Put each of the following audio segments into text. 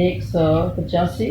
185।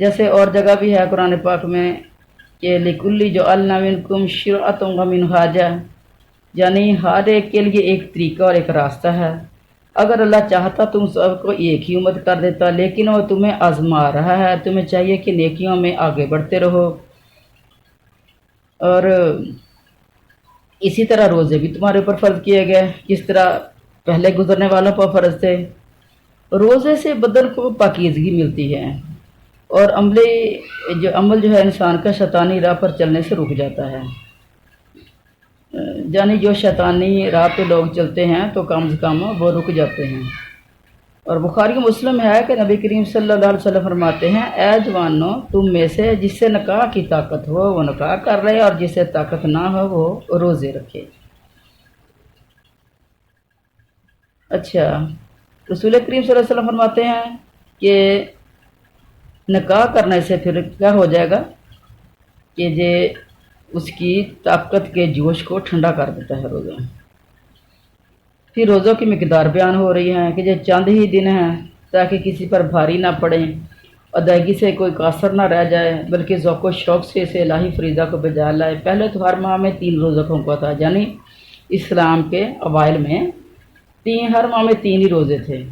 جیسے اور جگہ بھی ہے قرآن پاک میں کہ لکلی جو منکم شرعۃ و منہاجا، یعنی ہر ایک کے لیے ایک طریقہ اور ایک راستہ ہے۔ اگر اللہ چاہتا تم سب کو ایک ہی امت کر دیتا، لیکن وہ تمہیں آزما رہا ہے، تمہیں چاہیے کہ نیکیوں میں آگے بڑھتے رہو۔ اور اسی طرح روزے بھی تمہارے اوپر فرض کیے گئے، جس طرح پہلے گزرنے والوں پر فرض تھے۔ روزے سے بدن کو پاکیزگی ملتی ہے، اور عمل جو ہے انسان کا شیطانی راہ پر چلنے سے رک جاتا ہے۔ یعنی جو شیطانی راہ پہ لوگ چلتے ہیں تو کم سے کم وہ رک جاتے ہیں۔ اور بخاری مسلم ہے کہ نبی کریم صلی اللہ علیہ وسلم فرماتے ہیں، اے جوانوں، تم میں سے جس سے نکاح کی طاقت ہو وہ نکاح کر رہے، اور جس سے طاقت نہ ہو وہ روزے رکھے۔ اچھا، رسول کریم صلی اللہ علیہ وسلم فرماتے ہیں کہ نکاح کرنے سے پھر کیا ہو جائے گا کہ یہ اس کی طاقت کے جوش کو ٹھنڈا کر دیتا ہے روزہ۔ پھر روزوں کی مقدار بیان ہو رہی ہے کہ یہ چند ہی دن ہیں تاکہ کسی پر بھاری نہ پڑیں، ادائیگی سے کوئی قاصر نہ رہ جائے، بلکہ ذوق و شوق سے اسے الہی فریضہ کو بجا لائے۔ پہلے تو ہر ماہ میں 3 روزوں کا تھا، یعنی اسلام کے اوائل میں ہر ماہ میں 3 ہی روزے تھے۔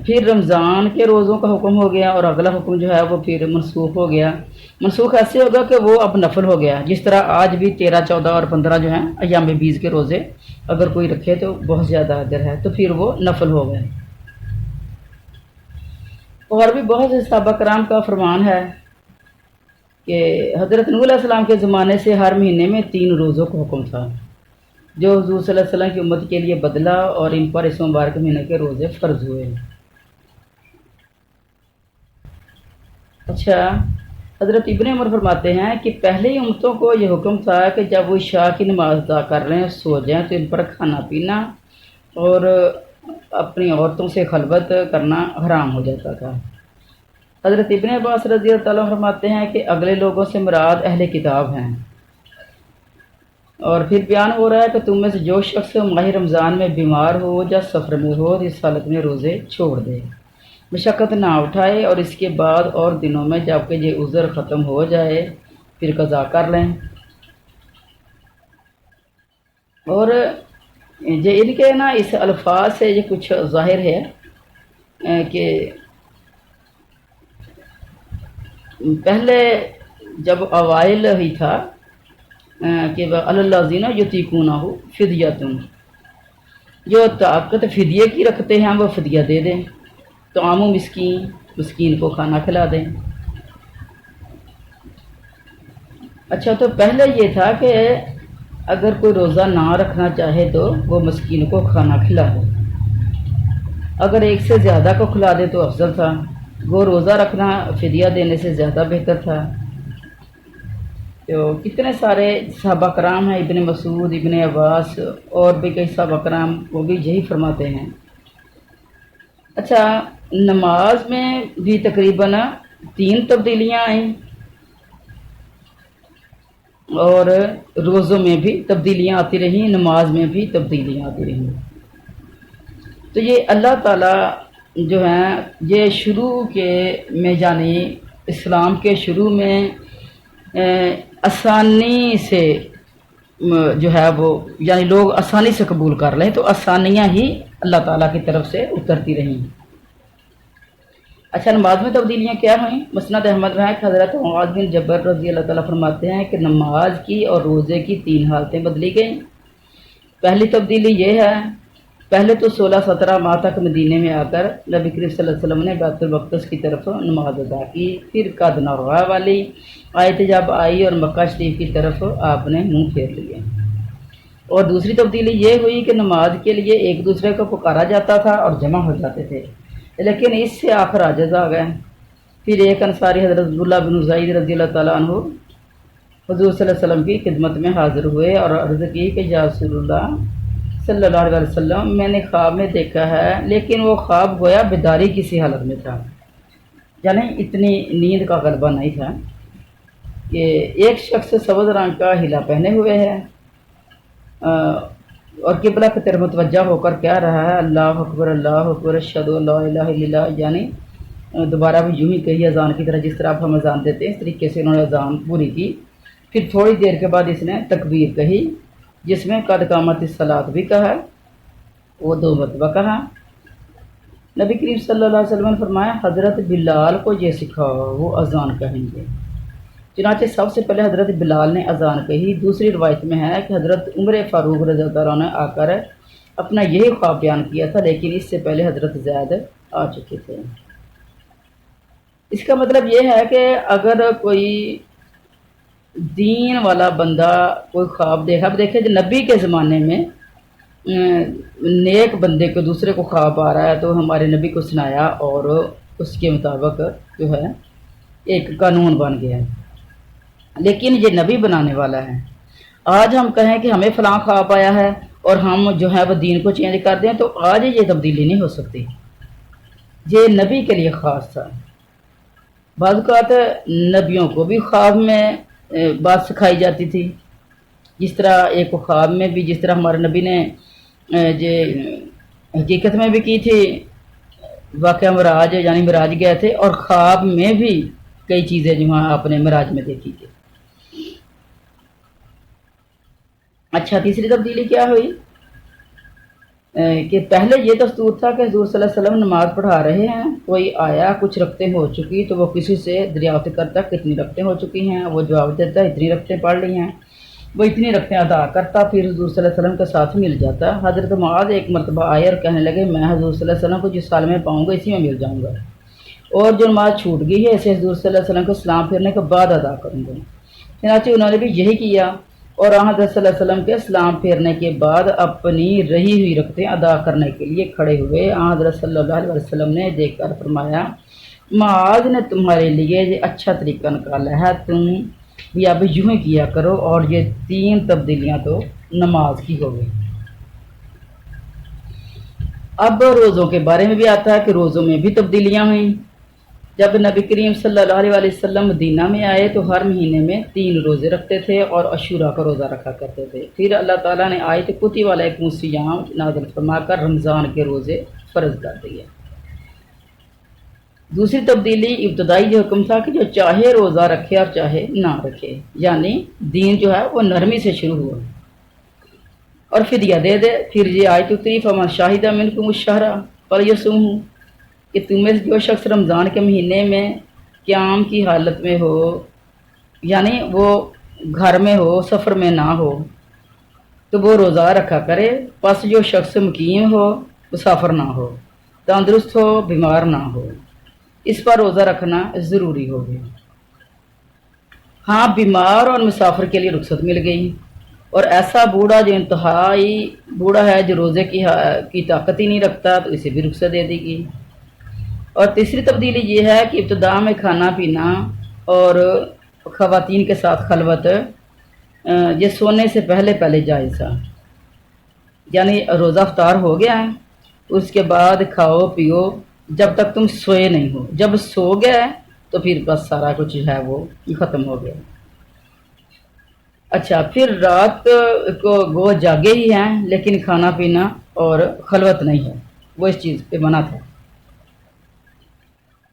پھر رمضان کے روزوں کا حکم ہو گیا، اور اگلا حکم جو ہے وہ پھر منسوخ ہو گیا۔ منسوخ ایسے ہوگا کہ وہ اب نفل ہو گیا، جس طرح آج بھی 13، 14 اور 15 جو ہیں ایام بیز کے روزے اگر کوئی رکھے تو بہت زیادہ اجر ہے، تو پھر وہ نفل ہو گئے۔ اور بھی بہت سے صحابہ کرام کا فرمان ہے کہ حضرت نوح علیہ السلام کے زمانے سے ہر مہینے میں 3 روزوں کا حکم تھا، جو حضور صلی اللہ علیہ وسلم کی امت کے لیے بدلا، اور ان پر اس مبارک مہینے کے روزے فرض ہوئے۔ اچھا، حضرت ابن عمر فرماتے ہیں کہ پہلے امتوں کو یہ حکم تھا کہ جب وہ عشاء کی نماز ادا کر رہے ہیں سو جائیں تو ان پر کھانا پینا اور اپنی عورتوں سے خلوت کرنا حرام ہو جاتا تھا۔ حضرت ابن عباس رضی اللہ تعالیٰ فرماتے ہیں کہ اگلے لوگوں سے مراد اہل کتاب ہیں۔ اور پھر بیان ہو رہا ہے کہ تم میں سے جو شخص ماہ رمضان میں بیمار ہو یا سفر میں ہو، اس حالت میں روزے چھوڑ دے، مشقت نہ اٹھائے، اور اس کے بعد اور دنوں میں جب کہ یہ عذر ختم ہو جائے پھر قضا کر لیں۔ اور یہ ان کے نا اس الفاظ سے یہ کچھ ظاہر ہے کہ پہلے جب اوائل ہی تھا کہ اللہ زینہ یطیقونہ فدیۃ، جو طاقت فدیے کی رکھتے ہیں وہ فدیہ دے دیں، طعام و مسکین کو کھانا کھلا دیں۔ اچھا، تو پہلے یہ تھا کہ اگر کوئی روزہ نہ رکھنا چاہے تو وہ مسکین کو کھانا کھلا دے، اگر ایک سے زیادہ کو کھلا دے تو افضل تھا، وہ روزہ رکھنا فدیہ دینے سے زیادہ بہتر تھا۔ تو کتنے سارے صحابہ کرام ہیں، ابن مسعود، ابن عباس اور بھی کئی صحابہ کرام، وہ بھی یہی فرماتے ہیں۔ اچھا، نماز میں بھی تقریباً 3 تبدیلیاں آئیں، اور روزوں میں بھی تبدیلیاں آتی رہیں، نماز میں بھی تبدیلیاں آتی رہیں۔ تو یہ اللہ تعالیٰ جو ہیں یہ شروع میں یعنی اسلام کے شروع میں آسانی سے جو ہے وہ یعنی لوگ آسانی سے قبول کر لیں، تو آسانیاں ہی اللہ تعالیٰ کی طرف سے اترتی رہیں۔ اچھا، نماز میں تبدیلیاں کیا ہوئیں؟ مسند احمد میں ہے کہ حضرت معاذ بن جبل رضی اللہ تعالیٰ فرماتے ہیں کہ نماز کی اور روزے کی 3 حالتیں بدلی گئیں۔ پہلی تبدیلی یہ ہے، پہلے تو 16-17 ماہ تک مدینے میں آ کر نبی کریم صلی اللہ علیہ وسلم نے بیت المقدس کی طرف نماز ادا کی، پھر قد نروا والی آیت جب آئی اور مکہ شریف کی طرف آپ نے منہ پھیر لیے۔ اور دوسری تبدیلی یہ ہوئی کہ نماز کے لیے ایک دوسرے کو پکارا جاتا تھا اور جمع ہو جاتے تھے، لیکن اس سے آخر عاجز آ گئے۔ پھر ایک انصاری حضرت عبداللہ بن زید رضی اللہ تعالیٰ عنہ حضور صلی اللہ علیہ وسلم کی خدمت میں حاضر ہوئے اور عرض کی کہ یا رسول اللہ صلی اللہ علیہ وسلم، میں نے خواب میں دیکھا ہے، لیکن وہ خواب گویا بیداری کسی حالت میں تھا، یعنی اتنی نیند کا غلبہ نہیں تھا، کہ ایک شخص سبز رنگ کا ہلا پہنے ہوئے ہے اور قبلہ کی طرف متوجہ ہو کر کہہ رہا ہے اللہ اکبر اشہد ان لا الہ الا اللہ، یعنی دوبارہ بھی یوں ہی کہی اذان کی طرح، جس طرح آپ ہم اذان دیتے ہیں اس طریقے سے انہوں نے اذان پوری کی۔ پھر تھوڑی دیر کے بعد اس نے تکبیر کہی، جس میں قد قامت الصلاۃ بھی کہا، وہ 2 مرتبہ کہا۔ نبی کریم صلی اللہ علیہ وسلم نے فرمایا حضرت بلال کو یہ سکھاؤ، وہ اذان کہیں گے۔ چنانچہ سب سے پہلے حضرت بلال نے اذان کہی۔ دوسری روایت میں ہے کہ حضرت عمر فاروق رضی اللہ عنہ نے آ کر اپنا یہی خواب بیان کیا تھا، لیکن اس سے پہلے حضرت زید آ چکے تھے۔ اس کا مطلب یہ ہے کہ اگر کوئی دین والا بندہ کوئی خواب دیکھا، اب دیکھیں جو نبی کے زمانے میں نیک بندے کو دوسرے کو خواب آ رہا ہے تو ہمارے نبی کو سنایا اور اس کے مطابق جو ہے ایک قانون بن گیا ہے۔ لیکن یہ نبی بنانے والا ہے۔ آج ہم کہیں کہ ہمیں فلاں خواب آیا ہے اور ہم جو ہے وہ دین کو چینج کر دیں تو آج یہ تبدیلی نہیں ہو سکتی، یہ نبی کے لیے خاص تھا۔ بعض اوقات نبیوں کو بھی خواب میں بات سکھائی جاتی تھی، جس طرح ایک خواب میں بھی، جس طرح ہمارے نبی نے حقیقت میں بھی کی تھی واقعہ معراج، یعنی معراج گئے تھے اور خواب میں بھی کئی چیزیں جو ہیں آپ نے معراج میں دیکھی تھی۔ اچھا، تیسری تبدیلی کیا ہوئی کہ پہلے یہ دستور تھا کہ حضور صلی اللہ علیہ وسلم نماز پڑھا رہے ہیں، کوئی آیا کچھ رکھتیں ہو چکی تو وہ کسی سے دریافت کرتا کتنی رکھتیں ہو چکی ہیں، وہ جواب دیتا اتنی رکھتیں پڑھ لی ہیں، وہ اتنی رکھتیں ادا کرتا، پھر حضور صلی اللہ علیہ وسلم کے ساتھ مل جاتا۔ حضرت معاذ ایک مرتبہ آئے اور کہنے لگے میں حضور صلی اللہ علیہ وسلم کو جس سال میں پاؤں گا اسی میں مل جاؤں گا، اور جو نماز چھوٹ گئی ہے اسے حضور صلی اللہ علیہ وسلم کو سلام پھیرنے کے بعد ادا کروں گا۔ چنانچہ انہوں نے بھی یہی کیا اور حضرت صلی اللہ علیہ وسلم کے سلام پھیرنے کے بعد اپنی رہی ہوئی رکھتے ادا کرنے کے لیے کھڑے ہوئے۔ حضرت صلی اللہ علیہ وسلم نے دیکھ کر فرمایا معاذ نے تمہارے لیے یہ اچھا طریقہ نکالا ہے، تم بھی اب یوں ہی کیا کرو، اور یہ 3 تبدیلیاں تو نماز کی ہو گئی۔ اب روزوں کے بارے میں بھی آتا ہے کہ روزوں میں بھی تبدیلیاں ہوئیں۔ جب نبی کریم صلی اللہ علیہ وسلم مدینہ میں آئے تو ہر مہینے میں 3 روزے رکھتے تھے اور عاشورہ کا روزہ رکھا کرتے تھے۔ پھر اللہ تعالیٰ نے آیت کتب علیکم الصیام نازل فرما کر رمضان کے روزے فرض کر دیے۔ دوسری تبدیلی ابتدائی جو حکم تھا کہ جو چاہے روزہ رکھے اور چاہے نہ رکھے، یعنی دین جو ہے وہ نرمی سے شروع ہوا اور فدیہ دے دے۔ پھر یہ آیت اتری فمن شاہد منکم الشہر فلیصمہ، کہ تمہیں جو شخص رمضان کے مہینے میں قیام کی حالت میں ہو، یعنی وہ گھر میں ہو سفر میں نہ ہو تو وہ روزہ رکھا کرے۔ پس جو شخص مقیم ہو مسافر نہ ہو، تندرست ہو بیمار نہ ہو، اس پر روزہ رکھنا ضروری ہو گیا۔ ہاں، بیمار اور مسافر کے لیے رخصت مل گئی، اور ایسا بوڑھا جو انتہائی بوڑھا ہے جو روزے کی طاقت ہی نہیں رکھتا تو اسے بھی رخصت دے دی گئی۔ اور تیسری تبدیلی یہ ہے کہ ابتدا میں کھانا پینا اور خواتین کے ساتھ خلوت یہ سونے سے پہلے جائز تھا، یعنی روزہ افطار ہو گیا ہے اس کے بعد کھاؤ پیو جب تک تم سوئے نہیں ہو، جب سو گئے تو پھر بس سارا کچھ ہے وہ ختم ہو گیا۔ اچھا، پھر رات کو وہ جاگے ہی ہیں لیکن کھانا پینا اور خلوت نہیں ہے، وہ اس چیز پہ منع تھا۔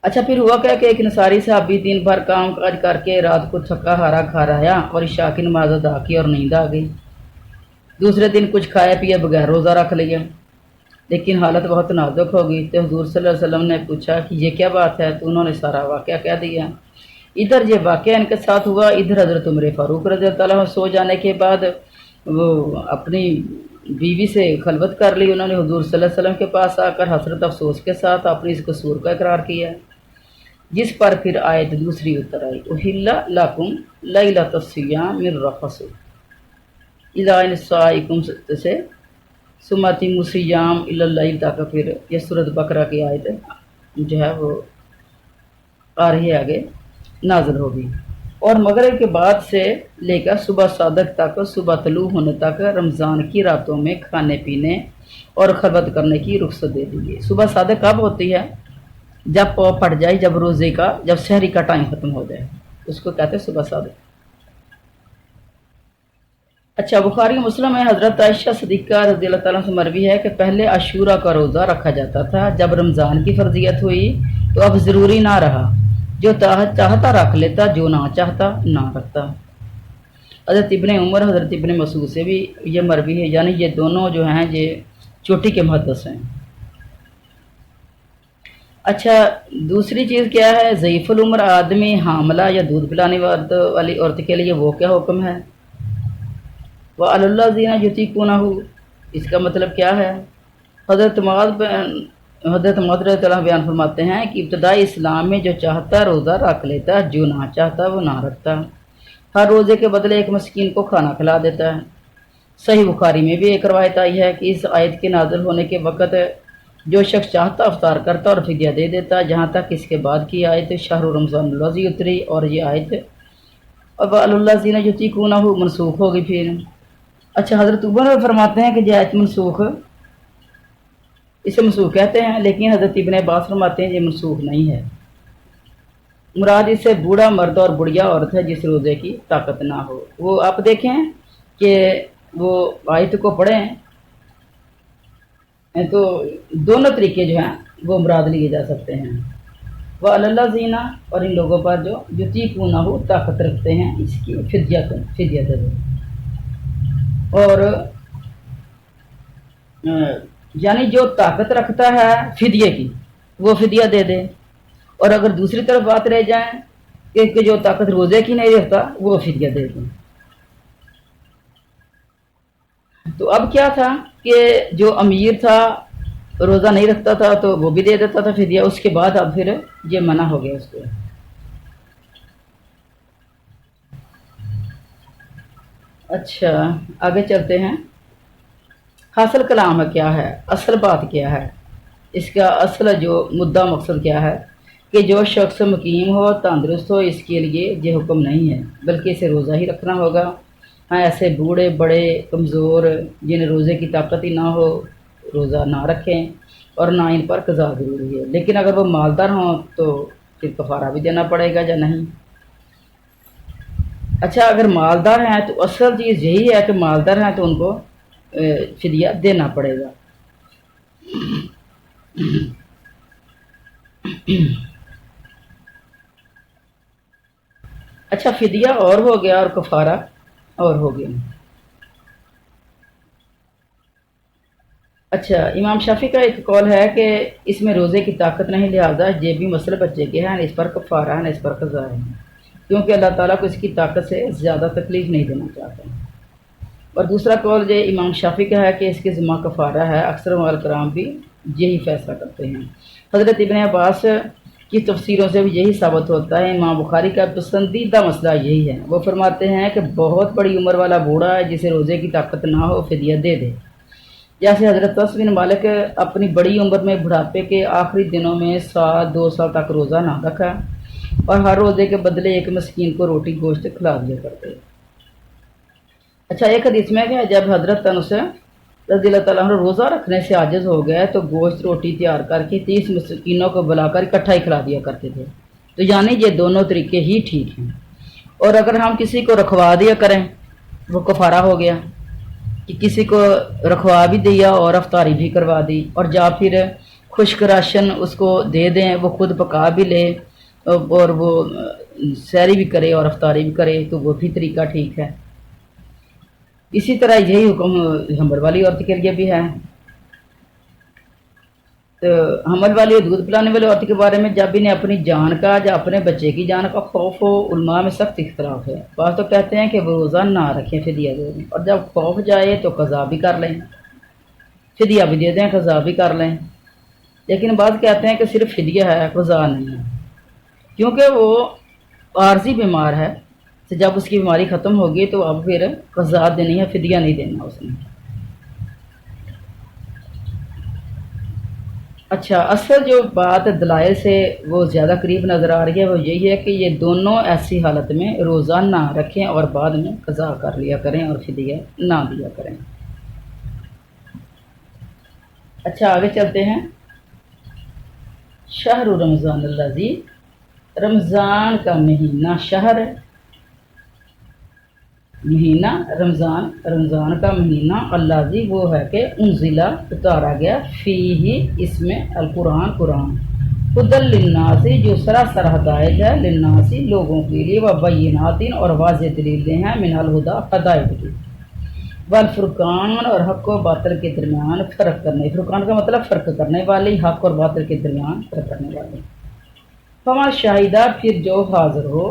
اچھا، پھر ہوا کیا کہ ایک نصاری صحابی دن بھر کام کاج کر کے رات کو تھکا ہارا کھا رہا اور عشاء کی نماز ادا کی اور نیند آ گئی۔ دوسرے دن کچھ کھایا پیا بغیر روزہ رکھ لیا، لیکن حالت بہت نازک ہو گئی۔ تو حضور صلی اللہ علیہ وسلم نے پوچھا کہ یہ کیا بات ہے، تو انہوں نے سارا واقعہ کہہ دیا۔ ادھر یہ واقعہ ان کے ساتھ ہوا، ادھر حضرت عمر فاروق رضی اللہ عنہ سو جانے کے بعد وہ اپنی بیوی سے خلوت کر لی۔ انہوں نے حضور صلی اللہ علیہ وسلم کے پاس آ کر حسرت افسوس کے ساتھ اپنی اس قصور کا اقرار کیا، جس پر پھر آیت دوسری اتر آئی احل لکم لیلۃ الصیام الرفث اذا نسائکم سے ثم اتموا الصیام الی اللیل تک، پھر یہ سورۃ بقرہ کی آیت جو ہے وہ آ رہی ہے آگے نازل ہوگی۔ اور مغرب کے بعد سے لے کر صبح صادق تک، صبح طلوع ہونے تک رمضان کی راتوں میں کھانے پینے اور خلوت کرنے کی رخصت دے دی گئی۔ صبح صادق کب ہوتی ہے؟ جب پاؤ پھٹ جائے، جب روزے کا جب سحری کا ٹائم ختم ہو جائے اس کو کہتے ہیں صبح صادق۔ اچھا، بخاری مسلم میں حضرت عائشہ صدیقہ رضی اللہ تعالیٰ سے مروی ہے کہ پہلے عاشورہ کا روزہ رکھا جاتا تھا، جب رمضان کی فرضیت ہوئی تو اب ضروری نہ رہا، جو چاہتا رکھ لیتا، جو نہ چاہتا نہ رکھتا۔ حضرت ابن عمر، حضرت ابن مسعود سے بھی یہ مروی ہے، یعنی یہ دونوں جو ہیں یہ چوٹی کے محدث ہیں۔ اچھا، دوسری چیز کیا ہے؟ ضعیف العمر آدمی حاملہ یا دودھ پلانے والی عورت کے لیے وہ کیا حکم ہے؟ وَعَلَى الَّذِينَ يُطِيقُونَهُ، اس کا مطلب کیا ہے؟ حضرت معاذ رضی اللہ بیان فرماتے ہیں کہ ابتدائی اسلام میں جو چاہتا روزہ رکھ لیتا، جو نہ چاہتا وہ نہ رکھتا، ہر روزے کے بدلے ایک مسکین کو کھانا کھلا دیتا ہے۔ صحیح بخاری میں بھی ایک روایت آئی ہے کہ اس آیت کے نازل ہونے کے وقت جو شخص چاہتا افطار کرتا اور فدیہ دے دیتا، جہاں تک اس کے بعد کی آیت شہر رمضان الذی اتری، اور یہ آیت اب الذین یطیقونہ منسوخ ہوگی پھر۔ اچھا، حضرت عمر فرماتے ہیں کہ یہ آیت منسوخ، اسے منسوخ کہتے ہیں، لیکن حضرت ابن عباس فرماتے ہیں یہ منسوخ نہیں ہے، مراد اس سے بوڑھا مرد اور بڑھیا عورت ہے جس روزے کی طاقت نہ ہو۔ وہ آپ دیکھیں کہ وہ آیت کو پڑھیں تو دونوں طریقے جو ہیں وہ مراد لیے جا سکتے ہیں۔ وَعَلَى الَّذِينَ، اور ان لوگوں پر جو یطیقونہ طاقت رکھتے ہیں اس کی فدیہ دے دو، اور یعنی جو طاقت رکھتا ہے فدیے کی وہ فدیہ دے دے، اور اگر دوسری طرف بات رہ جائیں کہ جو طاقت روزے کی نہیں رکھتا وہ فدیہ دے دے۔ تو اب کیا تھا کہ جو امیر تھا روزہ نہیں رکھتا تھا تو وہ بھی دے دیتا تھا فدیہ، اس کے بعد اب پھر یہ منع ہو گیا اس کو۔ اچھا، آگے چلتے ہیں۔ حاصل کلام کیا ہے؟ اصل بات کیا ہے؟ اس کا اصل جو مدعا مقصد کیا ہے کہ جو شخص مقیم ہو، تندرست ہو، اس کے لیے یہ حکم نہیں ہے بلکہ اسے روزہ ہی رکھنا ہوگا۔ ہاں، ایسے بوڑھے بڑے کمزور جنہیں روزے کی طاقت ہی نہ ہو روزہ نہ رکھیں، اور نہ ان پر قضا ضروری ہے، لیکن اگر وہ مالدار ہوں تو پھر کفارہ بھی دینا پڑے گا یا نہیں؟ اچھا، اگر مالدار ہیں تو اصل چیز یہی ہے کہ مالدار ہیں تو ان کو فدیہ دینا پڑے گا۔ اچھا، فدیہ اور ہو گیا اور کفارہ اور ہو گیا۔ اچھا، امام شافعی کا ایک قول ہے کہ اس میں روزے کی طاقت نہیں، لہٰذا یہ بھی مسئلہ بچے کے ہیں، اس پر کفارہ ہے، اس پر قضا ہے، کیونکہ اللہ تعالیٰ کو اس کی طاقت سے زیادہ تکلیف نہیں دینا چاہتا۔ اور دوسرا قول یہ امام شافعی کا ہے کہ اس کے ذمہ کفارہ ہے، اکثر علماء کرام بھی یہی فیصلہ کرتے ہیں۔ حضرت ابن عباس کی تفسیروں سے بھی یہی ثابت ہوتا ہے۔ امام بخاری کا پسندیدہ مسئلہ یہی ہے، وہ فرماتے ہیں کہ بہت بڑی عمر والا بوڑھا ہے جسے روزے کی طاقت نہ ہو فدیہ دے دے، جیسے حضرت انس بن مالک اپنی بڑی عمر میں بڑھاپے کے آخری دنوں میں 2 سال تک روزہ نہ رکھا، اور ہر روزے کے بدلے ایک مسکین کو روٹی گوشت کھلا دیا کرتے۔ اچھا، ایک حدیث میں کہ جب حضرت انس رضی اللہ تعالیٰ عنہ روزہ رکھنے سے عاجز ہو گئے تو گوشت روٹی تیار کر کے 30 مسکینوں کو بلا کر اکٹھا ہی کھلا دیا کرتے تھے۔ تو یعنی یہ دونوں طریقے ہی ٹھیک ہیں، اور اگر ہم کسی کو رکھوا دیا کریں وہ کفارہ ہو گیا، کہ کسی کو رکھوا بھی دیا اور افطاری بھی کروا دی، اور جا پھر خشک راشن اس کو دے دیں، وہ خود پکا بھی لے اور وہ سحری بھی کرے اور افطاری بھی کرے، تو وہ بھی طریقہ ٹھیک ہے۔ اسی طرح یہی حکم حمل والی عورت کے لیے بھی ہے۔ تو حمل والی اور دودھ پلانے والی عورت کے بارے میں جب انہیں اپنی جان کا یا اپنے بچے کی جان کا خوف ہو، علماء میں سخت اختلاف ہے۔ بعض تو کہتے ہیں کہ وہ روزہ نہ رکھیں، فدیہ دے دیں، اور جب خوف جائے تو قضا بھی کر لیں، فدیہ بھی دے دیں، قضا بھی کر لیں، لیکن بعض کہتے ہیں کہ صرف فدیہ ہے، قضا نہیں ہے، کیونکہ وہ عارضی بیمار ہے، تو جب اس کی بیماری ختم ہوگی تو اب پھر قضا دینی ہے، فدیہ نہیں دینا اس نے۔ اچھا، اصل جو بات دلائل سے وہ زیادہ قریب نظر آ رہی ہے وہ یہی ہے کہ یہ دونوں ایسی حالت میں روزہ نہ رکھیں اور بعد میں قضا کر لیا کریں اور فدیہ نہ دیا کریں۔ اچھا، آگے چلتے ہیں۔ شہر رمضان الذی، رمضان کا مہینہ، شہر مہینہ، رمضان، رمضان کا مہینہ، الذی وہ ہے کہ انزلہ اتارا گیا، فیہ اس میں القرآن، قرآن، ہدل للناسی جو سراسر ہدایت ہے، للناسی لوگوں کے لیے، و بیناتین اور واضح دلیلیں ہیں، من الہدا ہدایت کی، والفرقان اور حق و باطل کے درمیان فرق کرنے، فرقان کا مطلب فرق کرنے والی، حق اور باطل کے درمیان فرق کرنے والی۔ فما شاہدہ پھر جو حاضر ہو،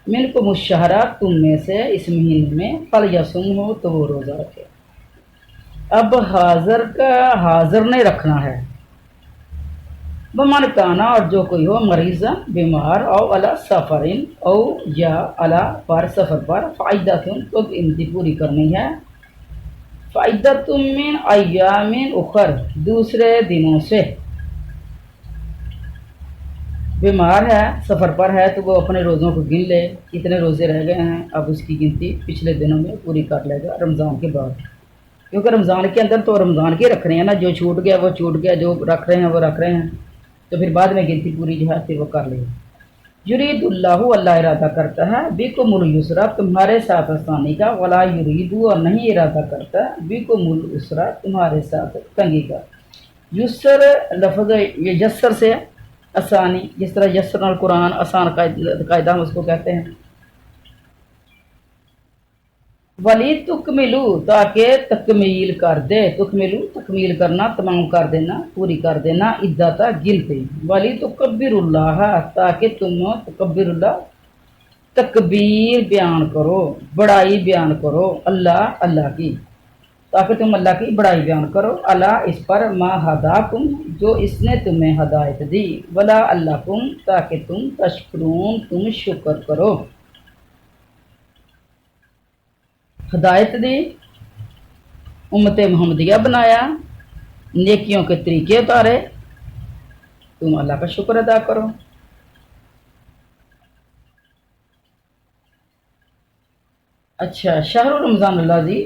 من کو مشہرہ تم میں سے اس مہینے میں، فلیصم ہو تو وہ روزہ رکھے۔ اب حاضر کا حاضر نہیں رکھنا ہے، بمن کانا اور جو کوئی ہو مریض بیمار، او علی سفرین او یا علی پر سفر پر، فعدتن تو ان کی پوری کرنی ہے، فعدت من ایام اخر دوسرے دنوں سے۔ بیمار ہے، سفر پر ہے تو وہ اپنے روزوں کو گن لے، کتنے روزے رہ گئے ہیں، اب اس کی گنتی پچھلے دنوں میں پوری کر لے گا رمضان کے بعد، کیونکہ رمضان کے اندر تو رمضان کے رکھ رہے ہیں نا، جو چھوٹ گیا وہ چھوٹ گیا، جو رکھ رہے ہیں وہ رکھ رہے ہیں، تو پھر بعد میں گنتی پوری جو ہے پھر وہ کر لے۔ یرید اللہ اللہ ارادہ کرتا ہے، بکم الیسرا تمہارے ساتھ آسانی کا، ولا یرید اور نہیں ارادہ کرتا، بکم العسرا تمہارے ساتھ تنگی کا۔ یسر لفظ یہ یسر سے آسانی، جس طرح یسر القرآن آسان قاعدہ ہم اس کو کہتے ہیں۔ ولی تکملو تاکہ تکمیل کر دے، تکملو تکمیل کرنا، تمام کر دینا، پوری کر دینا، عدتا گنتی، ولی تکبر اللہ تاکہ تم تکبر اللہ تکبیر بیان کرو، بڑائی بیان کرو، اللہ اللہ کی، تاکہ تم اللہ کی بڑائی بیان کرو، اللہ اس پر ما ہداکم جو اس نے تمہیں ہدایت دی، ولا اللہکم تاکہ تم تشکرون تم شکر کرو۔ ہدایت دی، امت محمدیہ بنایا، نیکیوں کے طریقے اتارے، تم اللہ کا شکر ادا کرو۔ اچھا، شہر رمضان الذی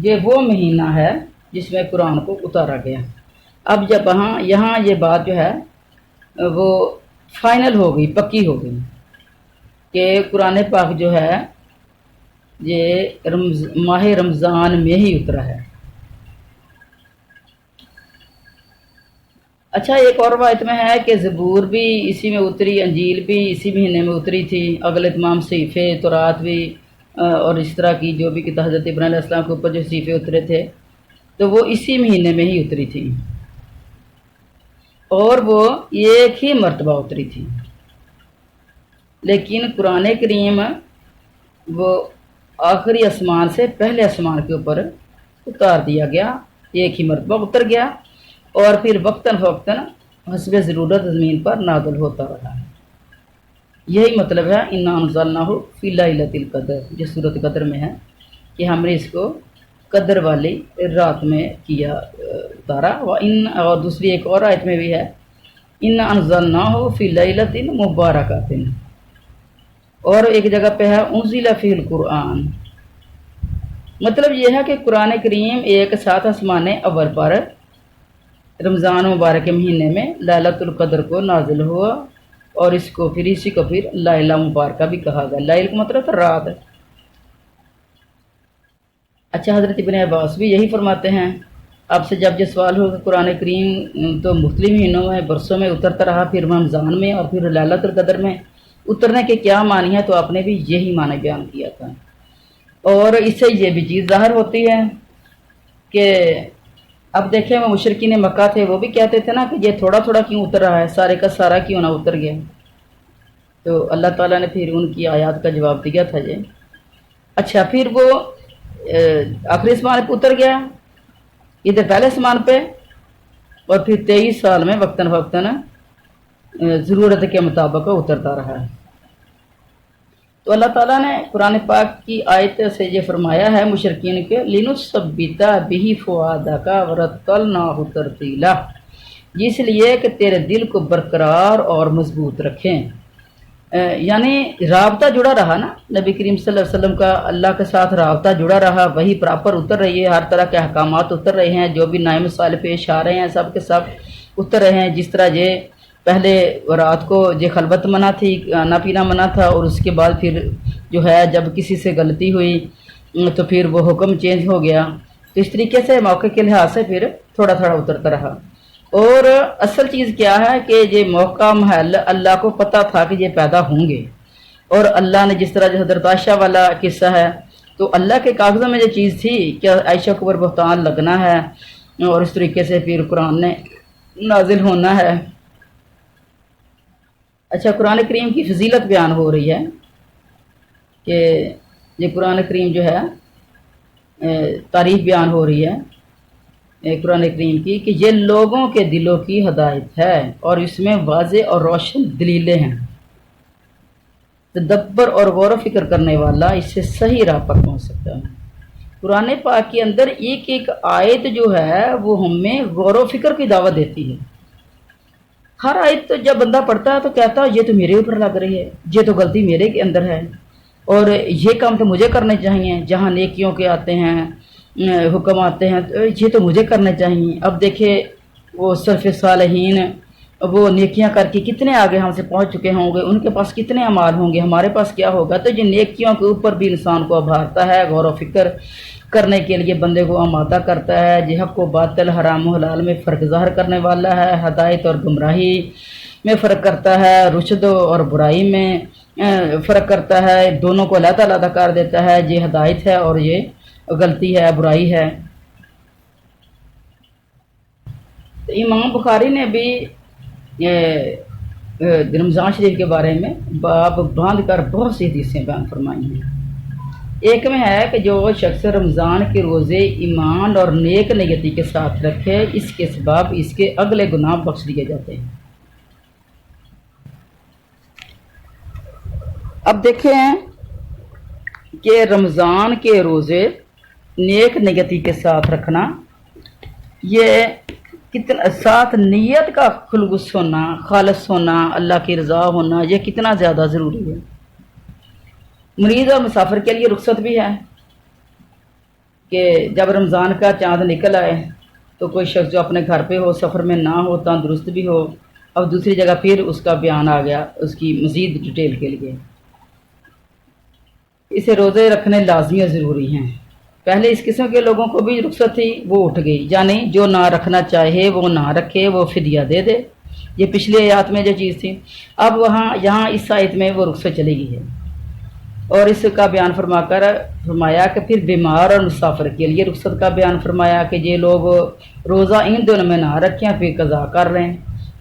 یہ وہ مہینہ ہے جس میں قرآن کو اتارا گیا۔ اب جب یہاں یہ بات جو ہے وہ فائنل ہو گئی، پکی ہو گئی کہ قرآن پاک جو ہے یہ ماہ رمضان میں ہی اترا ہے۔ اچھا، ایک اور روایت میں ہے کہ زبور بھی اسی میں اتری، انجیل بھی اسی مہینے میں اتری تھی، اگلے تمام صحیفے تورات بھی اور اس طرح کی جو بھی کتاب حضرت ابراہیم علیہ السلام کے اوپر جو صحیفے اترے تھے تو وہ اسی مہینے میں ہی اتری تھی، اور وہ ایک ہی مرتبہ اتری تھی۔ لیکن قرآن کریم وہ آخری آسمان سے پہلے آسمان کے اوپر اتار دیا گیا، ایک ہی مرتبہ اتر گیا، اور پھر وقتاً فوقتاً حسب ضرورت زمین پر نازل ہوتا رہا ہے۔ یہی مطلب ہے انا انزلناہ فی لیلۃ القدر، جو سورۃ قدر میں ہے کہ ہم نے اس کو قدر والی رات میں کیا اتارا۔ اور دوسری ایک اور آیت میں بھی ہے انا انزلناہ فی لیلۃ مبارکۃ، اور ایک جگہ پہ ہے انزل فی القرآن۔ مطلب یہ ہے کہ قرآن کریم ایک ساتھ آسمان اول پر رمضان مبارک کے مہینے میں لیلۃ القدر کو نازل ہوا، اور اسی کو پھر لیلہ مبارکہ بھی کہا گیا۔ لیل کا مطلب رات۔ اچھا، حضرت ابن عباس بھی یہی فرماتے ہیں، اب سے جب یہ سوال ہو کہ قرآن کریم تو مختلف مہینوں میں برسوں میں اترتا رہا، پھر رمضان میں اور پھر لیلۃ القدر میں اترنے کے کیا معنی ہے، تو آپ نے بھی یہی معنی بیان کیا تھا۔ اور اس سے یہ بھی چیز ظاہر ہوتی ہے کہ اب دیکھیں وہ مشرکین مکہ تھے، وہ بھی کہتے تھے نا کہ یہ تھوڑا تھوڑا کیوں اتر رہا ہے، سارے کا سارا کیوں نہ اتر گیا، تو اللہ تعالیٰ نے پھر ان کی آیات کا جواب دیا تھا یہ۔ اچھا، پھر وہ آخری آسمان پہ اتر گیا، ادھر پہلے آسمان پہ، اور پھر 23 سال میں وقتاً فوقتاً ضرورت کے مطابق اترتا رہا ہے۔ تو اللہ تعالیٰ نے قرآن پاک کی آیت سے یہ فرمایا ہے مشرکین کے لِنُثَبِّتَ بِهِ فُؤَادَكَ وَرَتَّلْنَاهُ تَرْتِيلًا، اس لیے کہ تیرے دل کو برقرار اور مضبوط رکھیں، یعنی رابطہ جڑا رہا نا، نبی کریم صلی اللہ علیہ وسلم کا اللہ کے ساتھ رابطہ جڑا رہا، وہی پراپر اتر رہی ہے، ہر طرح کے احکامات اتر رہے ہیں، جو بھی نئے مسائل پیش آ رہے ہیں سب کے سب اتر رہے ہیں۔ جس طرح یہ پہلے رات کو یہ خلوت منع تھی، کھانا پینا منع تھا، اور اس کے بعد پھر جو ہے جب کسی سے غلطی ہوئی تو پھر وہ حکم چینج ہو گیا، تو اس طریقے سے موقع کے لحاظ سے پھر تھوڑا تھوڑا اترتا رہا۔ اور اصل چیز کیا ہے کہ یہ موقع محل اللہ کو پتہ تھا کہ یہ پیدا ہوں گے، اور اللہ نے جس طرح جو حضرت عائشہ والا قصہ ہے، تو اللہ کے کاغذوں میں یہ چیز تھی کہ عائشہ کو اوپر بہتان لگنا ہے، اور اس طریقے سے پھر قرآن نے نازل ہونا ہے۔ اچھا، قرآن کریم کی فضیلت بیان ہو رہی ہے کہ یہ قرآن کریم جو ہے تعریف بیان ہو رہی ہے قرآن کریم کی کہ یہ لوگوں کے دلوں کی ہدایت ہے، اور اس میں واضح اور روشن دلیلیں ہیں۔ تدبر اور غور و فکر کرنے والا اس سے صحیح راہ پر پہنچ سکتا ہے۔ قرآن پاک کے اندر ایک ایک آیت جو ہے وہ ہمیں غور و فکر کی دعوت دیتی ہے۔ ہر آیت تو جب بندہ پڑھتا ہے تو کہتا ہے یہ تو میرے اوپر لگ رہی ہے، یہ تو غلطی میرے کے اندر ہے، اور یہ کام تو مجھے کرنے چاہیے۔ جہاں نیکیوں کے آتے ہیں حکم آتے ہیں تو یہ تو مجھے کرنے چاہیے۔ اب دیکھے وہ سلف صالحین، وہ نیکیاں کر کے کتنے آگے ہم سے پہنچ چکے ہوں گے، ان کے پاس کتنے اعمال ہوں گے، ہمارے پاس کیا ہوگا؟ تو یہ نیکیوں کے اوپر بھی انسان کو ابھارتا ہے، غور و فکر کرنے کے لیے بندے کو آمادہ کرتا ہے۔ یہ حق و باطل، حرام و حلال میں فرق ظاہر کرنے والا ہے، ہدایت اور گمراہی میں فرق کرتا ہے، رشد اور برائی میں فرق کرتا ہے، دونوں کو علیحدہ علیحدہ کر دیتا ہے، یہ ہدایت ہے اور یہ غلطی ہے، برائی ہے۔ تو امام بخاری نے بھی رمضان شریف کے بارے میں باب باندھ کر بہت سی حدیثیں بیان فرمائی ہیں۔ ایک میں ہے کہ جو شخص رمضان کے روزے ایمان اور نیک نیتی کے ساتھ رکھے، اس کے سبب اس کے اگلے گناہ بخش دیے جاتے ہیں۔ اب دیکھیں کہ رمضان کے روزے نیک نیتی کے ساتھ رکھنا، یہ کتنا ساتھ نیت کا خلوص ہونا، خالص ہونا، اللہ کی رضا ہونا، یہ کتنا زیادہ ضروری ہے۔ مریض اور مسافر کے لیے رخصت بھی ہے کہ جب رمضان کا چاند نکل آئے تو کوئی شخص جو اپنے گھر پہ ہو، سفر میں نہ ہو، تندرست بھی ہو، اب دوسری جگہ پھر اس کا بیان آ گیا اس کی مزید ڈیٹیل کے لیے۔ اسے روزے رکھنے لازمی اور ضروری ہیں۔ پہلے اس قسم کے لوگوں کو بھی رخصت تھی، وہ اٹھ گئی، یعنی جو نہ رکھنا چاہے وہ نہ رکھے، وہ فدیہ دے دے۔ یہ پچھلی آیات میں جو چیز تھی، اب یہاں اس آیت میں وہ رخصت چلی گئی ہے، اور اس کا بیان فرمایا کہ پھر بیمار اور مسافر کے لیے رخصت کا بیان فرمایا کہ یہ لوگ روزہ ان دنوں میں نہ رکھیں، پھر قضا کر لیں،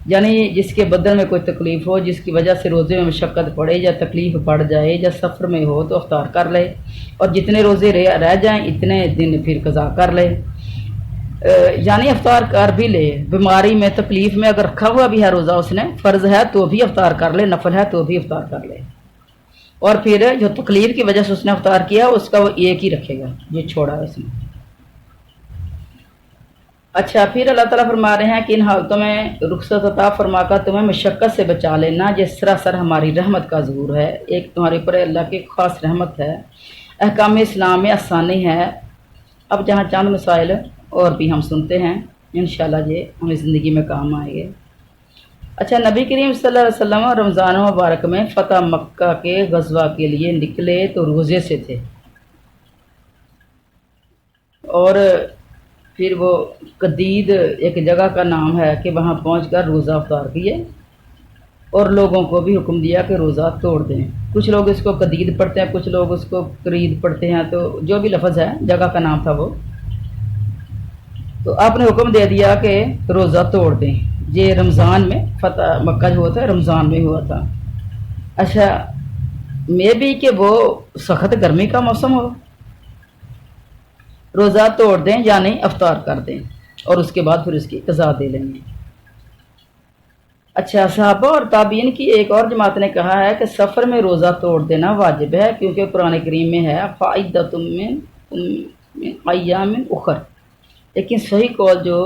یعنی جس کے بدن میں کوئی تکلیف ہو، جس کی وجہ سے روزے میں مشقت پڑے یا تکلیف پڑ جائے یا سفر میں ہو تو افطار کر لے، اور جتنے روزے رہ جائیں اتنے دن پھر قضا کر لے، یعنی افطار کر بھی لے۔ بیماری میں، تکلیف میں اگر رکھا ہوا بھی ہے روزہ، اس نے فرض ہے تو بھی افطار کر لے، نفل ہے تو بھی افطار کر لے، اور پھر جو تکلیف کی وجہ سے اس نے افطار کیا اس کا وہ ایک ہی رکھے گا، یہ چھوڑا اس نے۔ اچھا، پھر اللہ تعالیٰ فرما رہے ہیں کہ ان حالتوں میں رخصت عطا فرما کر تمہیں مشقت سے بچا لینا، جس سراسر ہماری رحمت کا ظہور ہے، ایک تمہارے اوپر اللہ کی خاص رحمت ہے، احکام اسلام میں آسانی ہے۔ اب جہاں چند مسائل اور بھی ہم سنتے ہیں، انشاءاللہ یہ ہمیں زندگی میں کام آئے گے۔ اچھا، نبی کریم صلی اللہ علیہ وسلم رمضان مبارک میں فتح مکہ کے غزوہ کے لیے نکلے تو روزے سے تھے، اور پھر وہ قدید ایک جگہ کا نام ہے کہ وہاں پہنچ کر روزہ افطار کیے، اور لوگوں کو بھی حکم دیا کہ روزہ توڑ دیں۔ کچھ لوگ اس کو قدید پڑھتے ہیں، کچھ لوگ اس کو قرید پڑھتے ہیں، تو جو بھی لفظ ہے جگہ کا نام تھا وہ، تو آپ نے حکم دے دیا کہ روزہ توڑ دیں۔ یہ رمضان میں، فتح مکہ جو ہوا تھا رمضان میں ہوا تھا۔ اچھا، میں بھی کہ وہ سخت گرمی کا موسم ہو، روزہ توڑ دیں یعنی افطار کر دیں، اور اس کے بعد پھر اس کی قضا دے لیں گے۔ اچھا، صحابہ اور تابعین کی ایک اور جماعت نے کہا ہے کہ سفر میں روزہ توڑ دینا واجب ہے، کیونکہ قرآن کریم میں ہے فَعِدَّةٌ مِّنْ أَيَّامٍ أُخَرَ، لیکن صحیح قول جو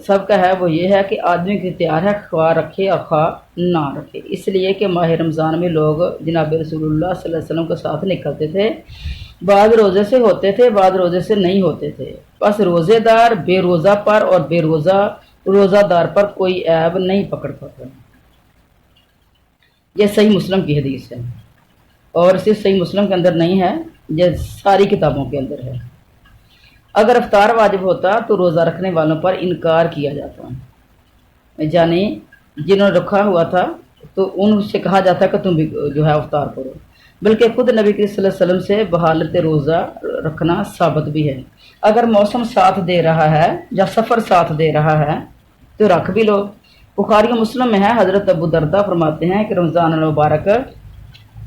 سب کا ہے وہ یہ ہے کہ آدمی کی اختیار ہے، خواہ رکھے اور خواہ نہ رکھے، اس لیے کہ ماہ رمضان میں لوگ جناب رسول اللہ صلی اللہ علیہ وسلم کے ساتھ نکلتے تھے، بعض روزے سے ہوتے تھے، بعض روزے سے نہیں ہوتے تھے، بس روزے دار بے روزہ پر اور بے روزہ دار پر کوئی عیب نہیں پکڑ پاتا۔ یہ صحیح مسلم کی حدیث ہے، اور صرف صحیح مسلم کے اندر نہیں ہے، یہ ساری کتابوں کے اندر ہے۔ اگر افطار واجب ہوتا تو روزہ رکھنے والوں پر انکار کیا جاتا، یعنی جنہوں نے رکھا ہوا تھا تو ان سے کہا جاتا کہ تم بھی جو ہے افطار کرو، بلکہ خود نبی کریم صلی اللہ علیہ وسلم سے بحالت روزہ رکھنا ثابت بھی ہے۔ اگر موسم ساتھ دے رہا ہے یا سفر ساتھ دے رہا ہے تو رکھ بھی لو۔ بخاری و مسلم میں ہے، حضرت ابو درداء فرماتے ہیں کہ رمضان المبارک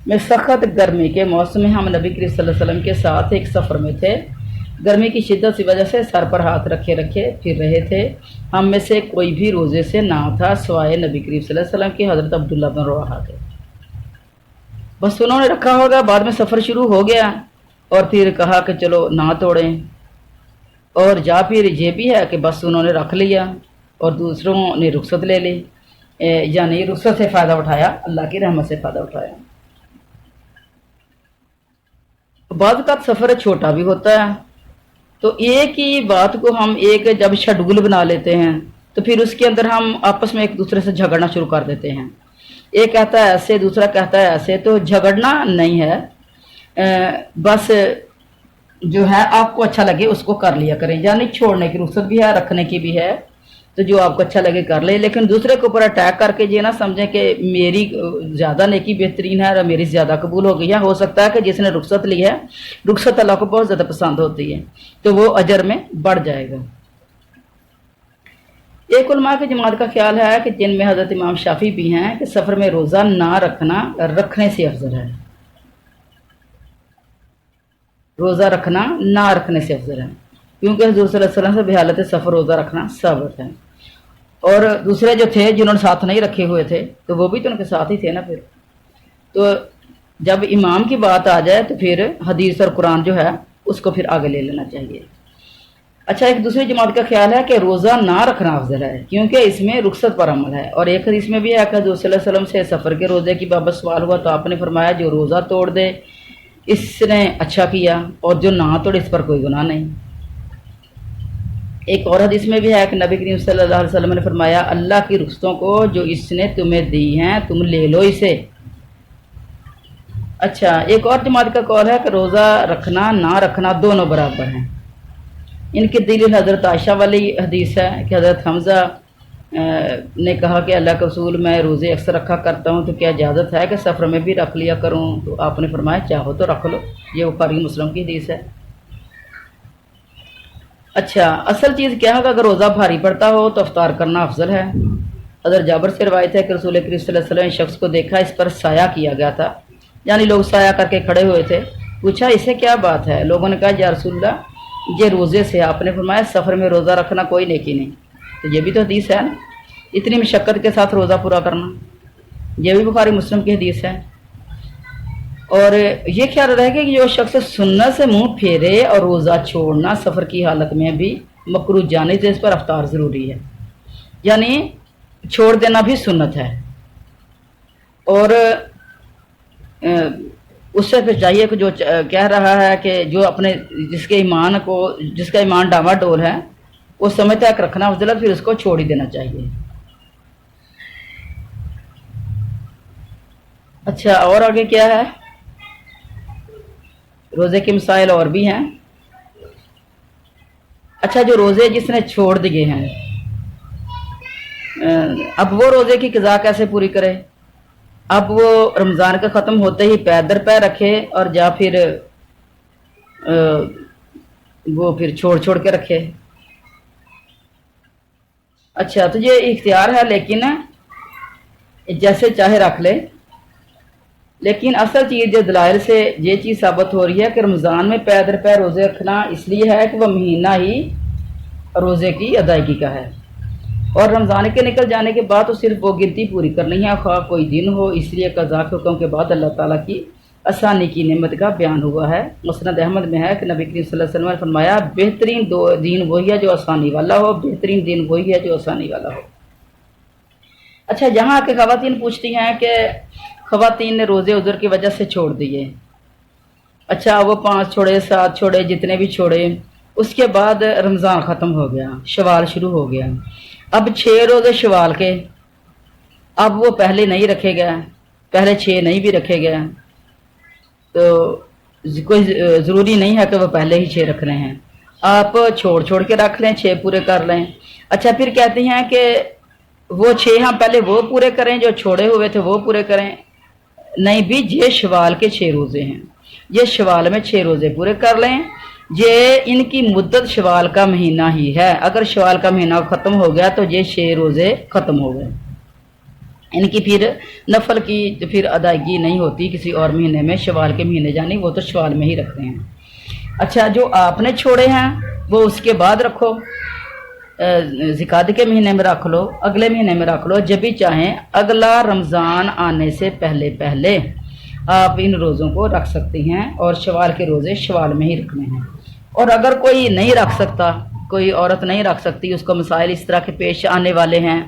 میں سخت گرمی کے موسم میں ہم نبی کریم صلی اللہ علیہ وسلم کے ساتھ ایک سفر میں تھے۔ گرمی کی شدت کی وجہ سے سر پر ہاتھ رکھے پھر رہے تھے۔ ہم میں سے کوئی بھی روزے سے نہ تھا سوائے نبی کریم صلی اللہ علیہ وسلم کی حضرت عبداللہ بن رواحہ کے۔ بس انہوں نے رکھا ہوگا، بعد میں سفر شروع ہو گیا اور پھر کہا کہ چلو نہ توڑیں، اور جا پھر یہ بھی ہے کہ بس انہوں نے رکھ لیا اور دوسروں نے رخصت لے لی، یعنی رخصت سے فائدہ اٹھایا، اللہ کی رحمت سے فائدہ اٹھایا۔ بعض کا سفر چھوٹا بھی ہوتا ہے تو ایک ہی بات کو ہم ایک جب شیڈول بنا لیتے ہیں تو پھر اس کے اندر ہم آپس میں ایک دوسرے سے جھگڑنا شروع کر دیتے ہیں، ایک کہتا ہے ایسے دوسرا کہتا ہے ایسے، تو جھگڑنا نہیں ہے، بس جو ہے آپ کو اچھا لگے اس کو کر لیا کریں، یعنی چھوڑنے کی رخصت بھی ہے، رکھنے کی بھی ہے، تو جو آپ کو اچھا لگے کر لے، لیکن دوسرے کے اوپر اٹیک کر کے یہ نہ سمجھیں کہ میری زیادہ نیکی بہترین ہے اور میری زیادہ قبول ہو گئی ہے۔ ہو سکتا ہے کہ جس نے رخصت لی ہے، رخصت اللہ کو بہت زیادہ پسند ہوتی ہے تو وہ اجر میں بڑھ جائے گا۔ ایک علماء کی جماعت کا خیال ہے کہ جن میں حضرت امام شافعی بھی ہیں کہ سفر میں روزہ نہ رکھنا رکھنے سے افضل ہے، روزہ رکھنا نہ رکھنے سے افضل ہے، کیونکہ حضور صلی اللہ علیہ وسلم سے بحالت سفر روزہ رکھنا ثابت ہے۔ اور دوسرے جو تھے جنہوں نے ساتھ نہیں رکھے ہوئے تھے تو وہ بھی تو ان کے ساتھ ہی تھے نا، پھر تو جب امام کی بات آ جائے تو پھر حدیث اور قرآن جو ہے اس کو پھر آگے لے لینا چاہیے۔ اچھا، ایک دوسری جماعت کا خیال ہے کہ روزہ نہ رکھنا افضل ہے کیونکہ اس میں رخصت پر عمل ہے، اور ایک حدیث میں بھی ہے کہ حضور صلی اللہ علیہ وسلم سے سفر کے روزے کی بابت سوال ہوا تو آپ نے فرمایا جو روزہ توڑ دے اس نے اچھا کیا، اور جو نہ توڑے اس پر کوئی گناہ نہیں۔ ایک اور حدیث میں بھی ہے کہ نبی کریم صلی اللہ علیہ وسلم نے فرمایا اللہ کی رخصتوں کو جو اس نے تمہیں دی ہیں تم لے لو اسے۔ اچھا، ایک اور جماعت کا قول ہے کہ روزہ رکھنا نہ رکھنا دونوں برابر ہیں۔ ان کی دلیل حضرت عائشہ والی حدیث ہے کہ حضرت حمزہ نے کہا کہ اللہ کے رسول میں روزے اکثر رکھا کرتا ہوں تو کیا اجازت ہے کہ سفر میں بھی رکھ لیا کروں؟ تو آپ نے فرمایا چاہو تو رکھ لو، یہ بخاری مسلم کی حدیث ہے۔ اچھا، اصل چیز کیا ہے کہ اگر روزہ بھاری پڑتا ہو تو افطار کرنا افضل ہے۔ حضرت جابر سے روایت ہے کہ رسول کریم صلی اللہ علیہ وسلم نے شخص کو دیکھا اس پر سایہ کیا گیا تھا، یعنی لوگ سایہ کر کے کھڑے ہوئے تھے، پوچھا اسے کیا بات ہے؟ لوگوں نے کہا یا رسول اللہ یہ روزے سے۔ آپ نے فرمایا سفر میں روزہ رکھنا کوئی نیکی نہیں۔ تو یہ بھی تو حدیث ہے نا، اتنی مشقت کے ساتھ روزہ پورا کرنا، یہ بھی بخاری مسلم کی حدیث ہے۔ اور یہ خیال رہے گا کہ جو شخص سنت سے منہ پھیرے اور روزہ چھوڑنا سفر کی حالت میں بھی مکروہ جانب سے اس پر افطار ضروری ہے، یعنی چھوڑ دینا بھی سنت ہے۔ اور اس سے پھر چاہیے کہ جو کہہ رہا ہے کہ جو اپنے جس کا ایمان ڈاما ڈول ہے وہ سمے تک رکھنا افضل ہے، پھر اس کو چھوڑ ہی دینا چاہیے۔ اچھا، اور آگے کیا ہے؟ روزے کے مسائل اور بھی ہیں۔ اچھا، جو روزے جس نے چھوڑ دیے ہیں اب وہ روزے کی قضا کیسے پوری کرے؟ اب وہ رمضان کا ختم ہوتے ہی پیر در پیر رکھے اور یا پھر وہ پھر چھوڑ کے رکھے؟ اچھا، تو یہ اختیار ہے، لیکن جیسے چاہے رکھ لے، لیکن اصل چیز جو دلائل سے یہ چیز ثابت ہو رہی ہے کہ رمضان میں پے در پے روزے رکھنا اس لیے ہے کہ وہ مہینہ ہی روزے کی ادائیگی کا ہے، اور رمضان کے نکل جانے کے بعد تو صرف وہ گنتی پوری کرنی ہے، خواہ کوئی دن ہو، اس لیے قضا کے حکم کے بعد اللہ تعالیٰ کی آسانی کی نعمت کا بیان ہوا ہے۔ مسند احمد میں ہے کہ نبی کریم صلی اللہ علیہ وسلم نے فرمایا بہترین دین وہی ہے جو آسانی والا ہو، بہترین دن وہی ہے جو آسانی والا ہو۔ اچھا، یہاں کے خواتین پوچھتی ہیں کہ خواتین نے روزے عذر کی وجہ سے چھوڑ دیے، اچھا وہ 5 چھوڑے 7 چھوڑے جتنے بھی چھوڑے، اس کے بعد رمضان ختم ہو گیا، شوال شروع ہو گیا، اب 6 روزے شوال کے، اب وہ پہلے نہیں رکھے گئے، پہلے 6 نہیں بھی رکھے گئے، تو کوئی ضروری نہیں ہے کہ وہ پہلے ہی 6 رکھنے ہیں، آپ چھوڑ چھوڑ کے رکھ لیں، 6 پورے کر لیں۔ اچھا پھر کہتے ہیں کہ وہ 6 ہم پہلے وہ پورے کریں جو چھوڑے ہوئے تھے وہ پورے کریں، نہیں بھی یہ شوال کے 6 روزے ہیں، یہ شوال میں 6 روزے پورے کر لیں، یہ ان کی مدت شوال کا مہینہ ہی ہے، اگر شوال کا مہینہ ختم ہو گیا تو یہ 6 روزے ختم ہو گئے، ان کی پھر نفل کی پھر ادائیگی نہیں ہوتی کسی اور مہینے میں، شوال کے مہینے جانی وہ تو شوال میں ہی رکھتے ہیں۔ اچھا جو آپ نے چھوڑے ہیں وہ اس کے بعد رکھو، ذوالقعدہ کے مہینے میں رکھ لو، اگلے مہینے میں رکھ لو، جب بھی چاہیں اگلا رمضان آنے سے پہلے پہلے آپ ان روزوں کو رکھ سکتی ہیں، اور شوال کے روزے شوال میں ہی رکھنے ہیں۔ اور اگر کوئی نہیں رکھ سکتا، کوئی عورت نہیں رکھ سکتی، اس کو مسائل اس طرح کے پیش آنے والے ہیں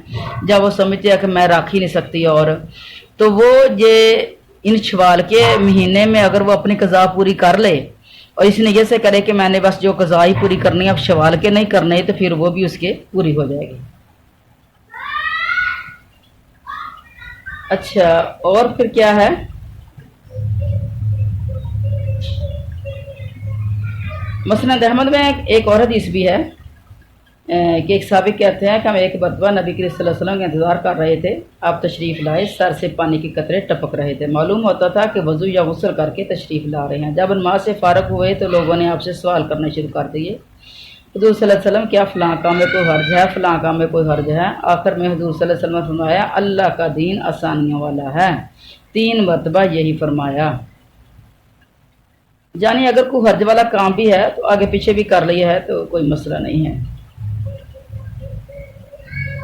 جب وہ سمجھتے ہیں کہ میں رکھ ہی نہیں سکتی، اور تو وہ یہ ان شوال کے مہینے میں اگر وہ اپنی قضا پوری کر لے اور اس نیت سے کرے کہ میں نے بس جو قضا ہی پوری کرنی ہے اب شوال کے نہیں کرنے، تو پھر وہ بھی اس کے پوری ہو جائے گی۔ اچھا اور پھر کیا ہے، مسند احمد میں ایک اور حدیث بھی ہے کہ ایک صحابی کہتے ہیں کہ ہم ایک مرتبہ نبی کریم صلی اللہ علیہ وسلم کا انتظار کر رہے تھے، آپ تشریف لائے، سر سے پانی کے قطرے ٹپک رہے تھے، معلوم ہوتا تھا کہ وضو یا غسل کر کے تشریف لا رہے ہیں۔ جب نماز سے فارغ ہوئے تو لوگوں نے آپ سے سوال کرنا شروع کر دیے، حضور صلی اللہ علیہ وسلم کیا فلاں کام میں کوئی حرج ہے، فلاں کام میں کوئی حرج ہے؟ آخر میں حضور صلی اللہ علیہ وسلم نے فرمایا اللہ کا دین آسانیوں والا ہے، 3 مرتبہ یہی فرمایا، یعنی اگر کوئی حرج والا کام بھی ہے تو آگے پیچھے بھی کر لیا ہے تو کوئی مسئلہ نہیں ہے۔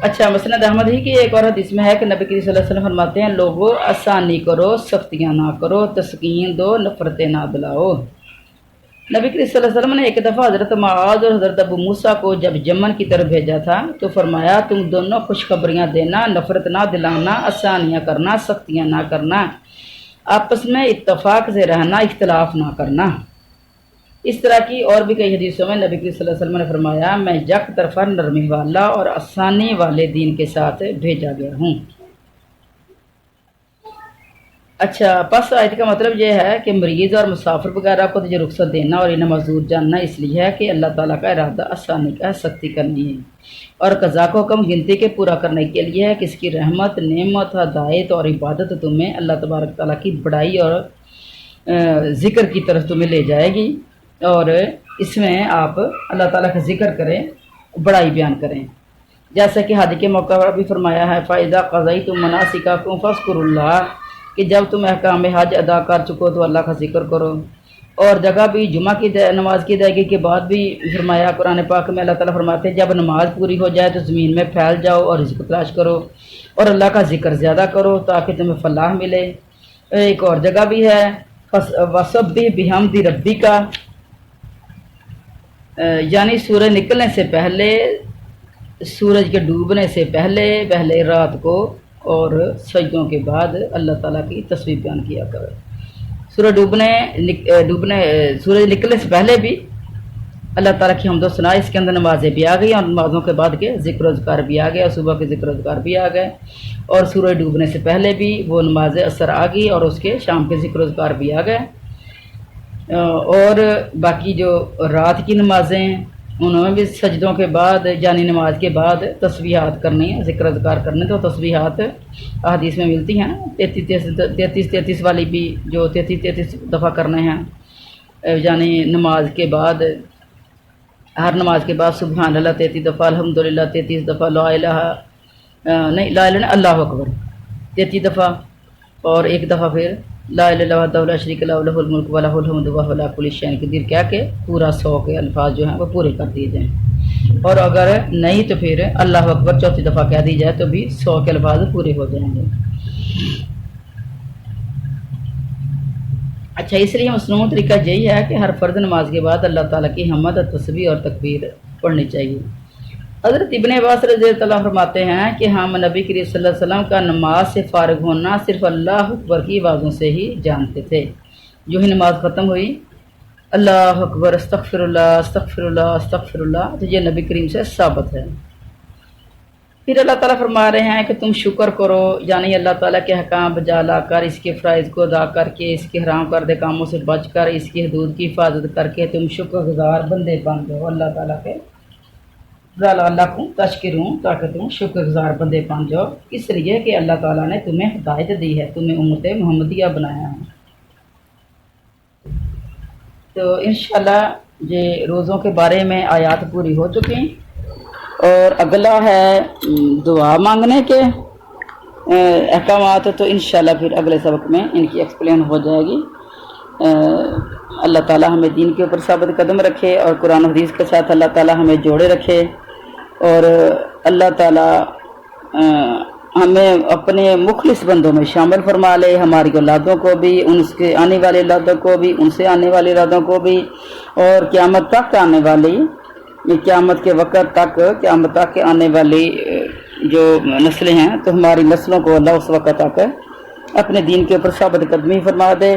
اچھا مسند احمد ہی کی ایک اور حدیث میں ہے کہ نبی کریم صلی اللہ علیہ وسلم فرماتے ہیں لوگوں آسانی کرو، سختیاں نہ کرو، تسکین دو، نفرتیں نہ دلاؤ۔ نبی کریم صلی اللہ علیہ وسلم نے ایک دفعہ حضرت معاذ اور حضرت ابو موسیٰ کو جب یمن کی طرف بھیجا تھا تو فرمایا تم دونوں خوشخبریاں دینا، نفرت نہ دلانا، آسانیاں کرنا، سختیاں نہ کرنا، آپس میں اتفاق سے رہنا، اختلاف نہ کرنا۔ اس طرح کی اور بھی کئی حدیثوں میں نبی کریم صلی اللہ علیہ وسلم نے فرمایا میں یک طرفہ نرمی والا اور آسانی والے دین کے ساتھ بھیجا گیا ہوں۔ اچھا پس آیت کا مطلب یہ ہے کہ مریض اور مسافر وغیرہ کو تجھے رخصت دینا اور انہیں معذور جاننا اس لیے ہے کہ اللہ تعالیٰ کا ارادہ آسانی کا سختی کرنی ہے، اور قضا کو حکم گنتی کے پورا کرنے کے لیے ہے کہ اس کی رحمت، نعمت، ہدایت اور عبادت تمہیں اللہ تبارک تعالیٰ کی بڑائی اور ذکر کی طرف تمہیں لے جائے گی، اور اس میں آپ اللہ تعالیٰ کا ذکر کریں، بڑائی بیان کریں، جیسا کہ حج کے موقع پر بھی فرمایا ہے فَإِذَا قَضَيْتُم مَنَاسِكَكُمْ فاذكروا اللَّهَ، کہ جب تم احکام حج ادا کر چکو تو اللہ کا ذکر کرو۔ اور جگہ بھی جمعہ کی نماز کی ادائیگی کے بعد بھی فرمایا قرآن پاک میں اللہ تعالیٰ فرماتے ہیں جب نماز پوری ہو جائے تو زمین میں پھیل جاؤ اور رزق تلاش کرو اور اللہ کا ذکر زیادہ کرو تاکہ تمہیں فلاح ملے۔ ایک اور جگہ بھی ہے وَسَبِّحْ بِحَمْدِ رَبِّكَ، یعنی سورج نکلنے سے پہلے، سورج کے ڈوبنے سے پہلے پہلے رات کو اور سجدوں کے بعد اللہ تعالیٰ کی تسبیح بیان کیا کرو۔ سورج سورج نکلنے سے پہلے بھی اللہ تعالیٰ کی حمد و ثنا، اس کے اندر نمازیں بھی آ گئی اور نمازوں کے بعد کے ذکر و اذکار بھی آ گئے اور صبح کے ذکر و اذکار بھی آ گئے، اور سورج ڈوبنے سے پہلے بھی وہ نماز عصر آ گئی اور اس کے شام کے ذکر و اذکار بھی آ گئے، اور باقی جو رات کی نمازیں انہوں میں بھی سجدوں کے بعد یعنی نماز کے بعد تسبیحات کرنی ہے، ذکر اذکار کرنے، تو تسبیحات احادیث میں ملتی ہیں 33 والی بھی جو 33 دفعہ کرنے ہیں، یعنی نماز کے بعد ہر نماز کے بعد سبحان اللہ 33 دفعہ، الحمدللہ 33 دفعہ، لا الہ لا الہ اللہ اکبر 33 دفعہ، اور ایک دفعہ پھر لا الہ الا اللہ لا شریک له لہ الملک و لہ الحمد وهو علی کل شیء قدیر کہہ کے پورا 100 کے الفاظ جو ہیں وہ پورے کر دیے جائیں، اور اگر نہیں تو پھر اللہ اکبر 34 دفعہ کہہ دی جائے تو بھی 100 کے الفاظ پورے ہو جائیں گے۔ اچھا اس لیے مصنون طریقہ یہی ہے کہ ہر فرض نماز کے بعد اللہ تعالیٰ کی حمد، تسبیح اور تکبیر پڑھنی چاہیے۔ حضرت ابن عباس رضی اللہ عنہ فرماتے ہیں کہ ہم نبی کریم صلی اللہ علیہ وسلم کا نماز سے فارغ ہونا صرف اللہ اکبر کی آوازوں سے ہی جانتے تھے، جو ہی نماز ختم ہوئی اللہ اکبر استغفر اللہ استغفر اللہ استغفر اللہ، تو یہ نبی کریم سے ثابت ہے۔ پھر اللہ تعالیٰ فرما رہے ہیں کہ تم شکر کرو، یعنی اللہ تعالیٰ کے حکام بجا لا کر، اس کے فرائض کو ادا کر کے، اس کے حرام کردہ کاموں سے بچ کر، اس کی حدود کی حفاظت کر کے تم شکر گزار بندے بن جاؤ اللہ تعالیٰ کے، اللہ کو تشکروں، تاکہ تم شکر گزار بندے بن جاؤ، اس لیے کہ اللہ تعالیٰ نے تمہیں ہدایت دی ہے، تمہیں امت محمدیہ بنایا ہے۔ تو انشاءاللہ یہ روزوں کے بارے میں آیات پوری ہو چکی، اور اگلا ہے دعا مانگنے کے احکامات، تو انشاءاللہ پھر اگلے سبق میں ان کی ایکسپلین ہو جائے گی۔ اللہ تعالیٰ ہمیں دین کے اوپر ثابت قدم رکھے، اور قرآن و حدیث کے ساتھ اللہ تعالیٰ ہمیں جوڑے رکھے، اور اللہ تعالیٰ ہمیں اپنے مخلص بندوں میں شامل فرما لے، ہماری اولادوں کو بھی، ان سے آنے والے اولادوں کو بھی، ان سے آنے والے اولادوں کو بھی، اور قیامت تک آنے والی، قیامت کے وقت تک، قیامت تک آنے والی جو نسلیں ہیں، تو ہماری نسلوں کو اللہ اس وقت تک اپنے دین کے اوپر ثابت قدمی فرما دے،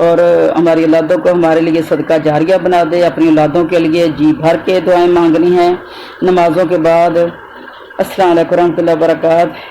اور ہماری اولادوں کو ہمارے لیے صدقہ جاریہ بنا دے۔ اپنی اولادوں کے لیے جی بھر کے دعائیں مانگنی ہیں نمازوں کے بعد۔ السلام علیکم ورحمۃ اللہ وبرکاتہ۔